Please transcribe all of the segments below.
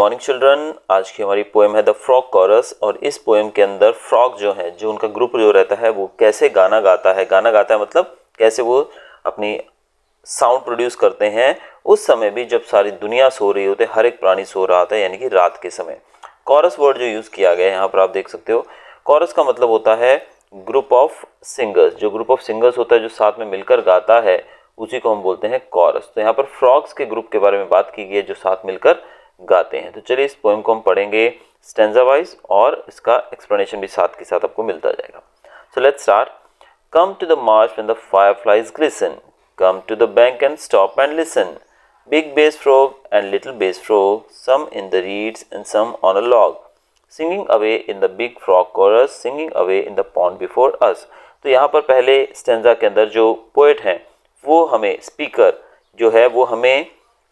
Morning children. आज की हमारी पोएम है द फ्रॉग कोरस। और इस पोएम के अंदर फ्रॉग जो है, जो उनका ग्रुप जो रहता है, वो कैसे गाना गाता है। गाना गाता है मतलब कैसे वो अपनी साउंड प्रोड्यूस करते हैं उस समय भी जब सारी दुनिया सो रही होती है, हर एक प्राणी सो रहा होता है, यानी कि रात के समय। कॉरस वर्ड जो यूज़ किया गया है यहाँ पर आप देख सकते हो। कॉरस का मतलब होता है ग्रुप ऑफ सिंगर्स। जो ग्रुप ऑफ सिंगर्स होता है जो साथ में मिलकर गाता है, उसी को हम बोलते हैं कॉरस। तो यहाँ पर फ्रॉग्स के ग्रुप के बारे में बात की गई है जो साथ मिलकर गाते हैं। तो चलिए इस पोएम को हम पढ़ेंगे स्टैंजा वाइज और इसका एक्सप्लेनेशन भी साथ के साथ आपको मिलता जाएगा। So let's start. Come to the marsh when the fireflies glisten. Come to the bank and stop and listen. Big bass frog and little bass frog, some in the reeds and some on a log. Singing away in the big frog chorus, singing away in the pond before us. तो यहाँ पर पहले stanza के अंदर जो poet हैं वो हमें स्पीकर जो है वो हमें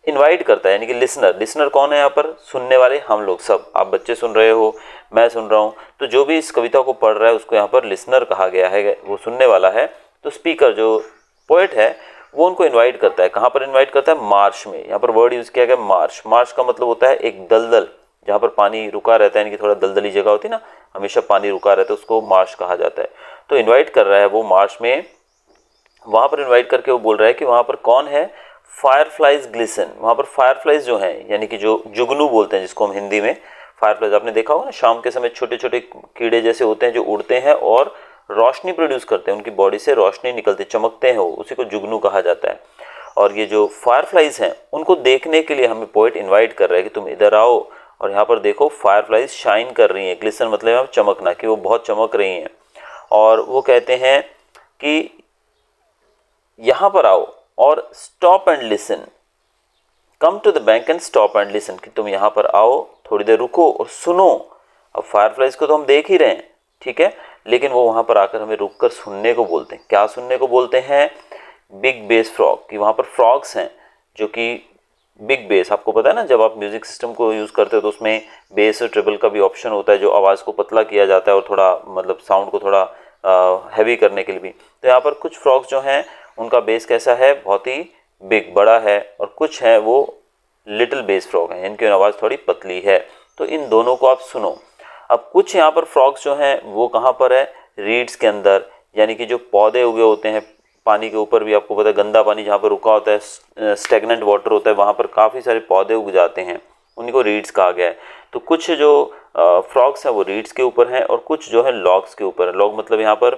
इनवाइट करता है, यानी कि लिसनर। लिसनर कौन है यहाँ पर? सुनने वाले हम लोग सब। आप बच्चे सुन रहे हो, मैं सुन रहा हूँ, तो जो भी इस कविता को पढ़ रहा है उसको यहाँ पर लिसनर कहा गया है, वो सुनने वाला है। तो स्पीकर जो पोएट है वो उनको इनवाइट करता है। कहाँ पर इनवाइट करता है? मार्श में। यहाँ पर वर्ड यूज़ किया गया मार्श। मार्श का मतलब होता है एक दलदल, जहाँ पर पानी रुका रहता है, यानी कि थोड़ा दलदली जगह होती है ना, हमेशा पानी रुका रहता है, उसको मार्श कहा जाता है। तो इन्वाइट कर रहा है वो मार्श में, वहाँ पर इन्वाइट करके वो बोल रहा है कि वहाँ पर कौन है? Fireflies glisten. वहाँ पर फायरफ्लाइज जो हैं, यानी कि जो जुगनू बोलते हैं जिसको हम हिंदी में फायरफ्लाइज, आपने देखा होगा ना, शाम के समय छोटे छोटे कीड़े जैसे होते हैं जो उड़ते हैं और रोशनी प्रोड्यूस करते हैं, उनकी बॉडी से रोशनी निकलती, चमकते हैं, वो उसी को जुगनू कहा जाता है। और ये जो फायरफ्लाइज हैं उनको देखने के लिए हमें पोएट इन्वाइट कर रहा है कि तुम इधर आओ और यहाँ पर देखो फायरफ्लाइज शाइन कर रही हैं। ग्लिसन मतलब यहाँ चमकना, कि वो बहुत चमक रही हैं। और वो कहते हैं कि यहाँ पर आओ और stop and listen. Come to the bank and stop and listen, कि तुम यहाँ पर आओ, थोड़ी देर रुको और सुनो। अब फायरफ्लाइज को तो हम देख ही रहे हैं, ठीक है, लेकिन वो वहाँ पर आकर हमें रुक कर सुनने को बोलते हैं। क्या सुनने को बोलते हैं? बिग बेस फ्रॉग, कि वहाँ पर फ्रॉग्स हैं जो कि बिग बेस, आपको पता है ना, जब आप म्यूजिक सिस्टम को यूज़ करते हो तो उसमें बेस और ट्रिपल का भी ऑप्शन होता है, जो आवाज़ को पतला किया जाता है और थोड़ा मतलब साउंड को थोड़ा हैवी करने के लिए भी। तो यहाँ पर कुछ फ्रॉग्स जो हैं उनका बेस कैसा है? बहुत ही बिग, बड़ा है, और कुछ है वो लिटिल बेस फ्रॉग हैं, इनकी आवाज़ थोड़ी पतली है। तो इन दोनों को आप सुनो। अब कुछ यहाँ पर फ्रॉग्स जो हैं वो कहाँ पर है? रीड्स के अंदर, यानी कि जो पौधे उगे होते हैं पानी के ऊपर भी, आपको पता है गंदा पानी जहाँ पर रुका होता है, स्टेगनेंट वाटर होता है, वहाँ पर काफ़ी सारे पौधे उग जाते हैं, उन्हीं को रीड्स कहा गया है। तो कुछ जो फ्रॉग्स हैं वो रीड्स के ऊपर हैं और कुछ जो है लॉग्स के ऊपर है। लॉग मतलब यहाँ पर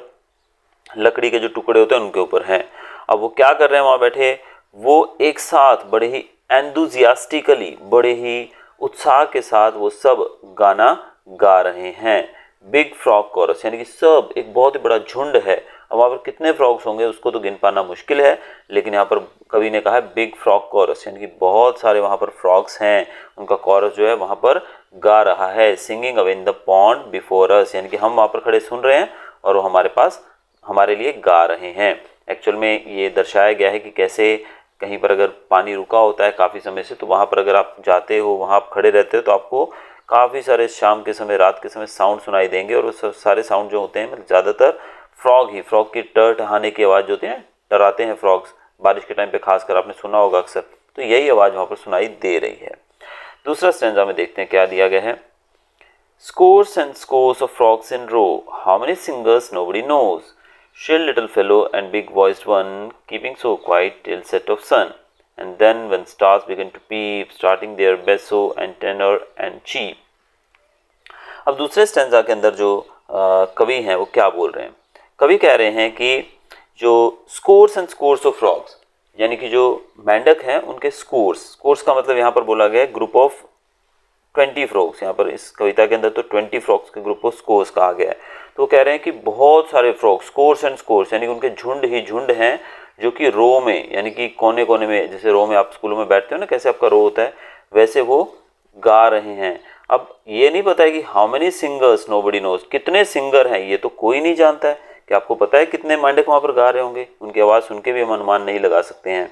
लकड़ी के जो टुकड़े होते हैं उनके ऊपर हैं। अब वो क्या कर रहे हैं वहाँ बैठे? वो एक साथ बड़े ही एंथुजियास्टिकली, बड़े ही उत्साह के साथ वो सब गाना गा रहे हैं। बिग फ्रॉग कोरस, यानी कि सब एक बहुत ही बड़ा झुंड है। अब वहाँ पर कितने फ्रॉग्स होंगे उसको तो गिन पाना मुश्किल है, लेकिन यहाँ पर कवि ने कहा है बिग फ्रॉग कोरस, यानी कि बहुत सारे वहाँ पर फ्रॉग्स हैं, उनका कोरस जो है वहाँ पर गा रहा है। Singing away in the pond before us, यानी कि हम वहाँ पर खड़े सुन रहे हैं और वो हमारे पास हमारे लिए गा रहे हैं। एक्चुअल में ये दर्शाया गया है कि कैसे कहीं पर अगर पानी रुका होता है काफ़ी समय से, तो वहाँ पर अगर आप जाते हो, वहाँ आप खड़े रहते हो, तो आपको काफ़ी सारे शाम के समय, रात के समय साउंड सुनाई देंगे। और वो सारे साउंड जो होते हैं मतलब ज़्यादातर फ्रॉग की टहटहाने की आवाज़ जो होती है, डराते हैं फ्रॉग्स बारिश के टाइम पे, खासकर आपने सुना होगा अक्सर, तो यही आवाज़ वहाँ पर सुनाई दे रही है। दूसरा स्टैंजा में देखते हैं क्या दिया गया है। Scores and scores of frogs in row, how many singers nobody knows. Shrill little fellow and big-voiced one, keeping so quiet till set of sun. And then when stars begin to peep, starting their basso and tenor and cheap. अब दूसरे stanza के अंदर जो कवि हैं वो क्या बोल रहे हैं? कवि कह रहे हैं कि जो scores and scores of frogs, यानी कि जो मेंढक हैं उनके स्कोर्स का मतलब यहाँ पर बोला गया है ग्रुप ऑफ 20 फ्रॉग्स। यहाँ पर इस कविता के अंदर तो 20 फ्रॉग्स के ग्रुप को स्कोर्स कहा गया है। तो कह रहे हैं कि बहुत सारे फ्रॉग्स, स्कोर्स एंड स्कोर्स, यानी कि उनके झुंड ही झुंड हैं जो कि रो में, यानी कि कोने कोने में, जैसे रो में आप स्कूलों में बैठते हो ना, कैसे आपका रो होता है, वैसे वो गा रहे हैं। अब ये नहीं पता है कि how many singers nobody knows, कितने सिंगर हैं ये तो कोई नहीं जानता है। कि आपको पता है कितने मेंढक वहाँ पर गा रहे होंगे? उनकी आवाज़ सुन के भी हम अनुमान नहीं लगा सकते हैं।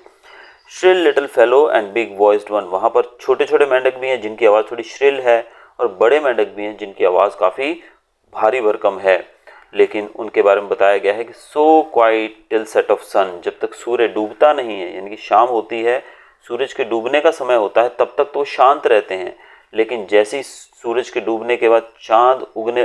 Shrill little fellow and big voiced one, वहाँ पर छोटे छोटे मेंढक भी हैं जिनकी आवाज़ थोड़ी श्रिल है, और बड़े मेंढक भी हैं जिनकी आवाज़ काफ़ी भारी भरकम है। लेकिन उनके बारे में बताया गया है कि so quite till set of सन, जब तक सूर्य डूबता नहीं है, यानी कि शाम होती है, सूरज के डूबने का समय होता है, तब तक तो शांत रहते हैं। लेकिन जैसे ही सूरज के डूबने के बाद चांद उगने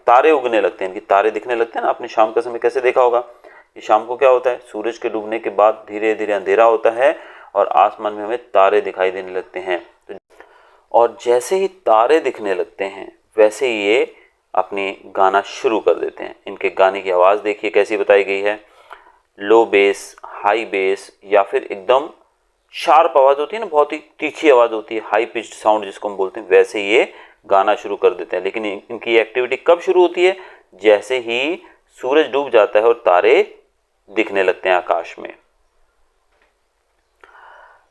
तारे उगने लगते हैं, इनकी तारे दिखने लगते हैं ना, आपने शाम का समय कैसे देखा होगा कि शाम को क्या होता है, सूरज के डूबने के बाद धीरे धीरे अंधेरा होता है और आसमान में हमें तारे दिखाई देने लगते हैं। और जैसे ही तारे दिखने लगते हैं वैसे ही ये अपनी गाना शुरू कर देते हैं। इनके गाने की आवाज़ देखिए कैसी बताई गई है, लो बेस, हाई बेस, या फिर एकदम शार्प आवाज़ होती है ना, बहुत ही तीखी आवाज़ होती है, हाई पिच्ड साउंड जिसको हम बोलते हैं, वैसे ये गाना शुरू कर देते हैं। लेकिन इनकी एक्टिविटी कब शुरू होती है, जैसे ही सूरज डूब जाता है और तारे दिखने लगते हैं आकाश में।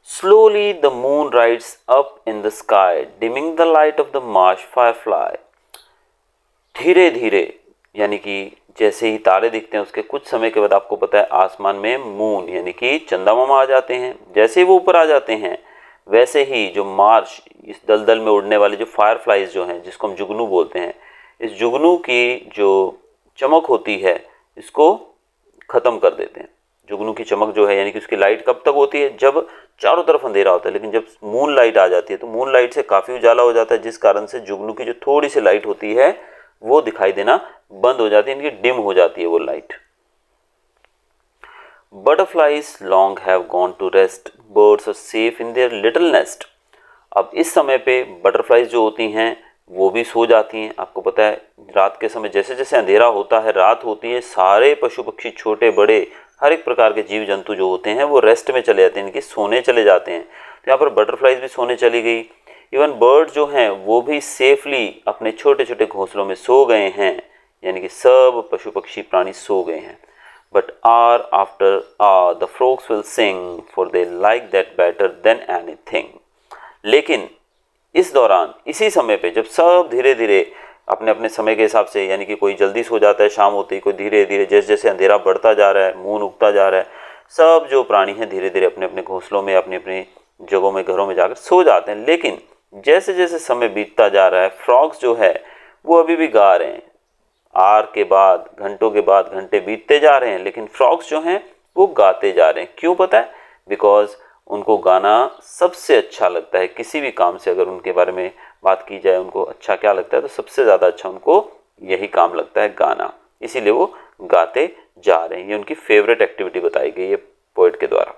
Slowly the moon rides up in the sky, dimming the light of the marsh firefly. धीरे धीरे, यानी कि जैसे ही तारे दिखते हैं उसके कुछ समय के बाद आपको पता है आसमान में मून यानी कि चंदा मामा आ जाते हैं। जैसे ही वो ऊपर आ जाते हैं वैसे ही जो मार्श, इस दलदल में उड़ने वाले जो फायरफ्लाइज जो हैं, जिसको हम जुगनू बोलते हैं, इस जुगनू की जो चमक होती है इसको ख़त्म कर देते हैं। जुगनू की चमक जो है यानी कि उसकी लाइट कब तक होती है, जब चारों तरफ अंधेरा होता है, लेकिन जब मून लाइट आ जाती है तो मून लाइट से काफ़ी उजाला हो जाता है, जिस कारण से जुगनू की जो थोड़ी सी लाइट होती है वो दिखाई देना बंद हो जाती है, इनकी डिम हो जाती है वो light. Butterflies long have gone to rest, birds are safe in their little nest. अब इस समय पे बटरफ्लाइज जो होती हैं वो भी सो जाती हैं। आपको पता है रात के समय जैसे जैसे अंधेरा होता है, रात होती है, सारे पशु पक्षी छोटे बड़े हर एक प्रकार के जीव जंतु जो होते हैं वो रेस्ट में चले जाते हैं, इनके सोने चले जाते हैं। तो यहाँ पर बटरफ्लाइज भी सोने चली गई। इवन बर्ड जो हैं वो भी सेफली अपने छोटे छोटे घोंसलों में सो गए हैं, यानी कि सब पशु पक्षी प्राणी सो गए हैं। But are after are the frogs will sing for they like that better than anything. लेकिन इस दौरान, इसी समय पे जब सब धीरे धीरे अपने अपने समय के हिसाब से, यानी कि कोई जल्दी सो जाता है शाम होते ही, कोई धीरे धीरे जैसे जैसे अंधेरा बढ़ता जा रहा है, मून उगता जा रहा है, सब जो प्राणी हैं धीरे धीरे अपने अपने घोंसलों में, अपनी अपनी जगहों में, घरों में जाकर सो जाते हैं। लेकिन जैसे जैसे समय बीतता जा रहा है, फ्रॉग्स जो है वो अभी भी गा रहे हैं। आर के बाद घंटों के बाद घंटे बीतते जा रहे हैं, लेकिन फ्रॉग्स जो हैं वो गाते जा रहे हैं। क्यों पता है? बिकॉज उनको गाना सबसे अच्छा लगता है। किसी भी काम से अगर उनके बारे में बात की जाए, उनको अच्छा क्या लगता है, तो सबसे ज़्यादा अच्छा उनको यही काम लगता है, गाना। इसीलिए वो गाते जा रहे हैं। ये उनकी फेवरेट एक्टिविटी बताई गई है पोएट के द्वारा।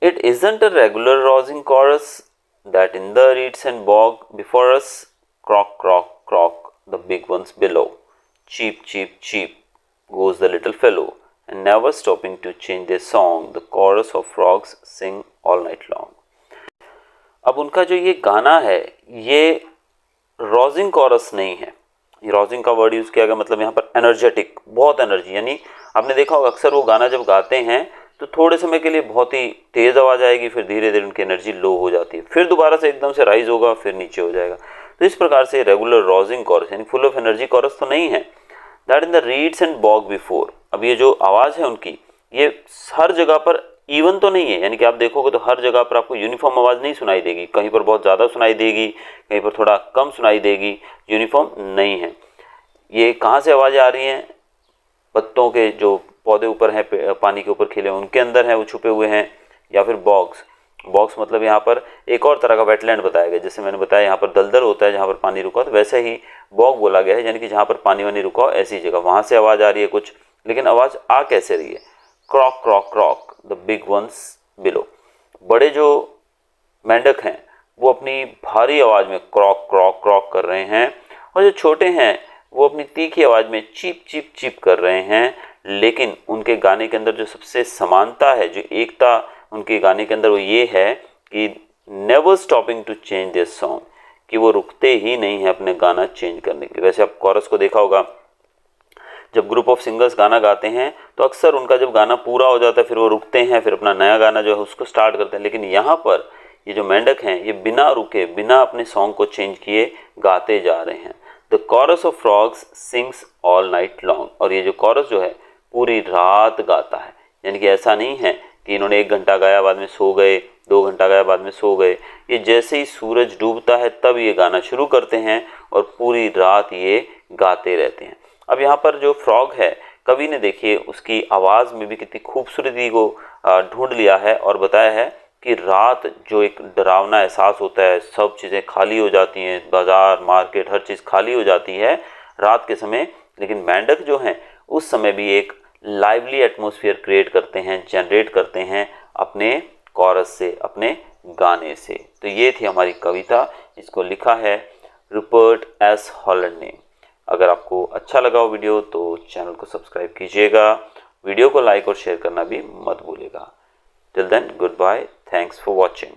It isn't a regular rousing chorus that in the reeds and bog before us, croak, croak, croak, the big ones below. Cheep, cheep, cheep goes the little fellow, and never stopping to change their song, the chorus of frogs sing all night long. अब उनका जो ये गाना है ये rousing chorus नहीं है। ये रोजिंग का वर्ड यूज़ किया गया, मतलब यहाँ पर एनर्जेटिक, बहुत एनर्जी। यानी आपने देखा होगा अक्सर वो गाना जब गाते हैं तो थोड़े समय के लिए बहुत ही तेज़ आवाज़ आएगी, फिर धीरे धीरे उनकी एनर्जी लो हो जाती है, फिर दोबारा से एकदम से राइज होगा, फिर नीचे हो जाएगा। तो इस प्रकार से रेगुलर रोजिंग कॉरस यानी फुल ऑफ एनर्जी कॉरस तो नहीं है। That in the reeds and bog before. अब ये जो आवाज़ है उनकी, ये हर जगह पर इवन तो नहीं है, यानी कि आप देखोगे तो हर जगह पर आपको यूनिफॉर्म आवाज़ नहीं सुनाई देगी। कहीं पर बहुत ज़्यादा सुनाई देगी, कहीं पर थोड़ा कम सुनाई देगी, यूनिफॉर्म नहीं है। ये कहाँ से आवाज़ें आ रही हैं? पत्तों के जो पौधे ऊपर हैं, पानी के ऊपर खिले उनके अंदर हैं, वो छुपे हुए हैं, या फिर बॉग्स। बॉक्स मतलब यहाँ पर एक और तरह का वेटलैंड बताया गया। जैसे मैंने बताया यहाँ पर दलदल होता है जहाँ पर पानी रुका, तो वैसे ही बॉग बोला गया है, यानी कि जहाँ पर पानी वानी रुका हो ऐसी जगह, वहाँ से आवाज़ आ रही है कुछ। लेकिन आवाज़ आ कैसे रही है? क्रॉक क्रॉक क्रॉक द बिग वंस बिलो। बड़े जो मेंढक हैं वो अपनी भारी आवाज़ में क्रॉक क्रॉक क्रॉक कर रहे हैं, और जो छोटे हैं वो अपनी तीखी आवाज़ में चीप चीप चीप कर रहे हैं। लेकिन उनके गाने के अंदर जो सबसे समानता है, जो एकता उनके गाने के अंदर, वो ये है कि never stopping to change their song, कि वो रुकते ही नहीं है अपने गाना चेंज करने के लिए। वैसे आप कोरस को देखा होगा, जब ग्रुप ऑफ सिंगर्स गाना गाते हैं तो अक्सर उनका जब गाना पूरा हो जाता है फिर वो रुकते हैं, फिर अपना नया गाना जो है उसको स्टार्ट करते हैं। लेकिन यहाँ पर ये जो मेंढक हैं ये बिना रुके, बिना अपने सॉन्ग को चेंज किए गाते जा रहे हैं। The chorus of frogs sings all night long. और ये जो कॉरस जो है पूरी रात गाता है, यानी कि ऐसा नहीं है कि इन्होंने 1 घंटा गाया बाद में सो गए, 2 घंटा गाया बाद में सो गए। ये जैसे ही सूरज डूबता है तब ये गाना शुरू करते हैं और पूरी रात ये गाते रहते हैं। अब यहाँ पर जो फ्रॉग है, कवि ने देखिए उसकी आवाज़ में भी कितनी खूबसूरती को ढूंढ लिया है और बताया है कि रात जो एक डरावना एहसास होता है, सब चीज़ें खाली हो जाती हैं, बाज़ार मार्केट हर चीज़ खाली हो जाती है रात के समय, लेकिन मेंढक जो हैं उस समय भी एक लाइवली एटमॉस्फेयर क्रिएट करते हैं, जनरेट करते हैं अपने कॉरस से, अपने गाने से। तो ये थी हमारी कविता, इसको लिखा है रूपर्ट एस हॉलैंड ने। अगर आपको अच्छा लगा हो वीडियो तो चैनल को सब्सक्राइब कीजिएगा, वीडियो को लाइक और शेयर करना भी मत भूलिएगा। Till then goodbye, thanks for watching.